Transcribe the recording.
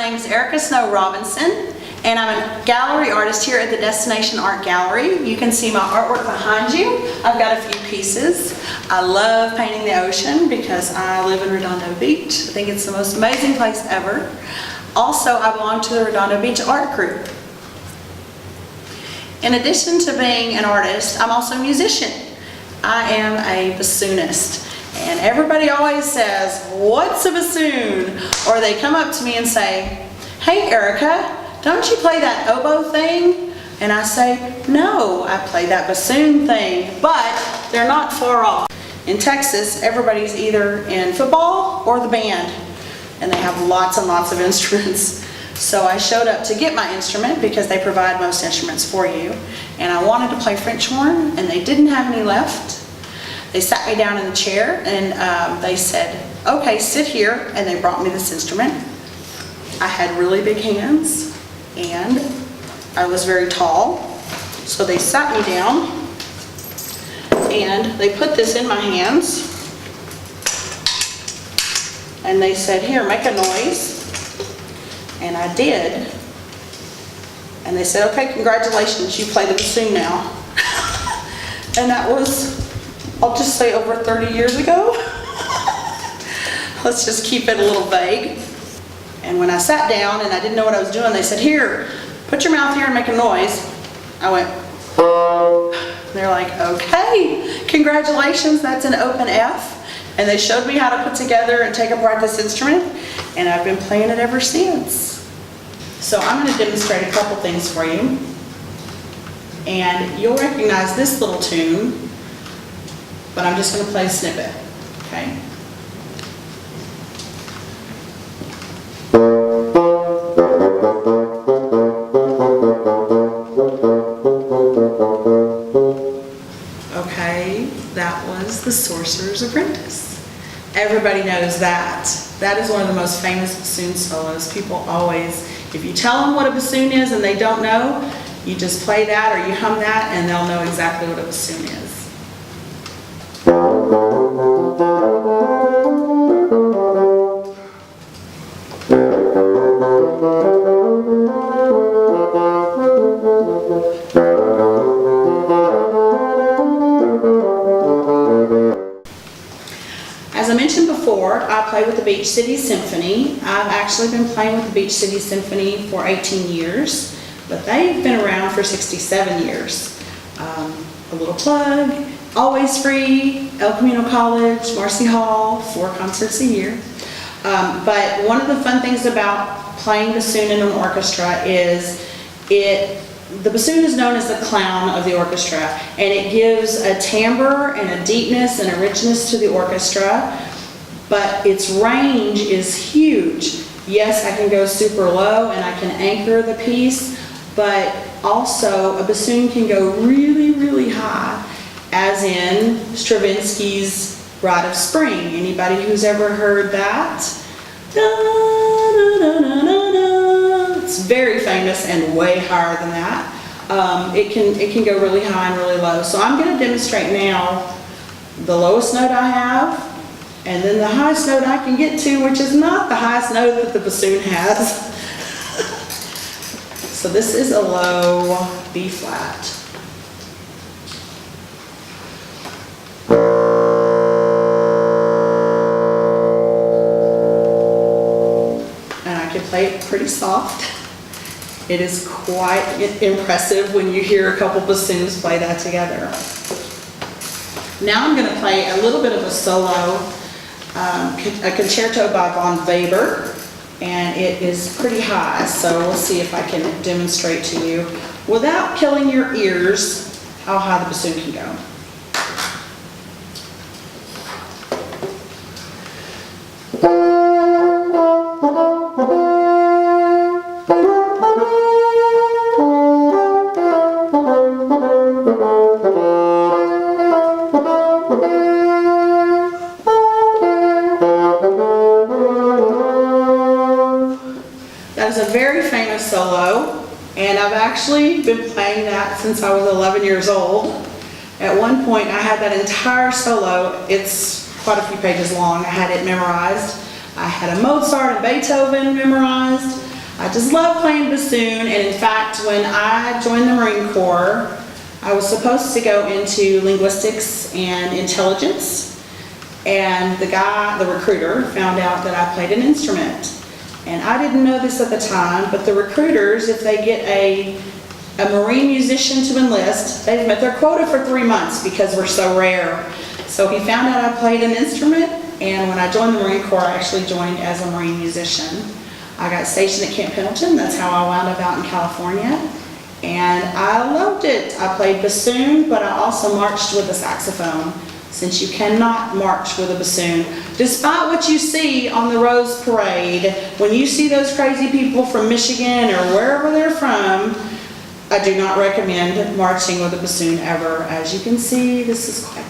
name is Erika Snow-Robinson, and I'm a gallery artist here at the Destination Art Gallery. You can see my artwork behind you. I've got a few pieces. I love painting the ocean because I live in Redondo Beach. I think it's the most amazing place ever. Also, I belong to the Redondo Beach Art Group. In addition to being an artist, I'm also a musician. I am a bassoonist. And everybody always says, "What's a bassoon?" Or they come up to me and say, "Hey Erika, don't you play that oboe thing?" And I say, "No, I play that bassoon thing," but they're not far off. In Texas, everybody's either in football or the band, and they have lots and lots of instruments. So I showed up to get my instrument because they provide most instruments for you, and I wanted to play French horn, and they didn't have any left. They sat me down in the chair and they said, "Okay, sit here," and they brought me this instrument. I had really big hands and I was very tall, so they sat me down and they put this in my hands and they said, "Here, make a noise," and I did. And they said, "Okay, congratulations, you play the bassoon now." And that was, I'll just say, over 30 years ago. Let's just keep it a little vague. And when I sat down and I didn't know what I was doing, they said, "Here, put your mouth here and make a noise." I went, they're like, "Okay, congratulations, that's an open F." And they showed me how to put together and take apart this instrument, and I've been playing it ever since. So I'm going to demonstrate a couple things for you. And you'll recognize this little tune, but I'm just going to play a snippet, okay? Okay, that was The Sorcerer's Apprentice. Everybody knows that. That is one of the most famous bassoon solos. People always, if you tell them what a bassoon is and they don't know, you just play that or you hum that and they'll know exactly what a bassoon is. As I mentioned before, I play with the Beach City Symphony. I've actually been playing with the Beach City Symphony for 18 years, but they've been around for 67 years. A little plug, always free, El Camino College, Marcy Hall, 4 concerts a year. But one of the fun things about playing bassoon in an orchestra is the bassoon is known as the clown of the orchestra, and it gives a timbre and a deepness and a richness to the orchestra, but its range is huge. Yes, I can go super low and I can anchor the piece, but also a bassoon can go really, really high, as in Stravinsky's Rite of Spring. Anybody who's ever heard that? Da, da, da, da, da, da. It's very famous and way higher than that. It can go really high and really low. So I'm going to demonstrate now the lowest note I have, and then the highest note I can get to, which is not the highest note that the bassoon has. So this is a low B flat. And I can play it pretty soft. It is quite impressive when you hear a couple bassoons play that together. Now I'm going to play a little bit of a solo, a concerto by Von Weber, and it is pretty high, so we'll see if I can demonstrate to you without killing your ears how high the bassoon can go. That is a very famous solo, and I've actually been playing that since I was 11 years old. At one point I had that entire solo. It's quite a few pages long. I had it memorized. I had a Mozart and Beethoven memorized. I just love playing bassoon, and in fact, when I joined the Marine Corps, I was supposed to go into linguistics and intelligence, and the recruiter, found out that I played an instrument. And I didn't know this at the time, but the recruiters, if they get a Marine musician to enlist, they've met their quota for 3 months because we're so rare. So he found out I played an instrument, and when I joined the Marine Corps, I actually joined as a Marine musician. I got stationed at Camp Pendleton. That's how I wound up out in California. And I loved it. I played bassoon, but I also marched with a saxophone, since you cannot march with a bassoon. Despite what you see on the Rose Parade, when you see those crazy people from Michigan or wherever they're from, I do not recommend marching with a bassoon ever. As you can see, this is quite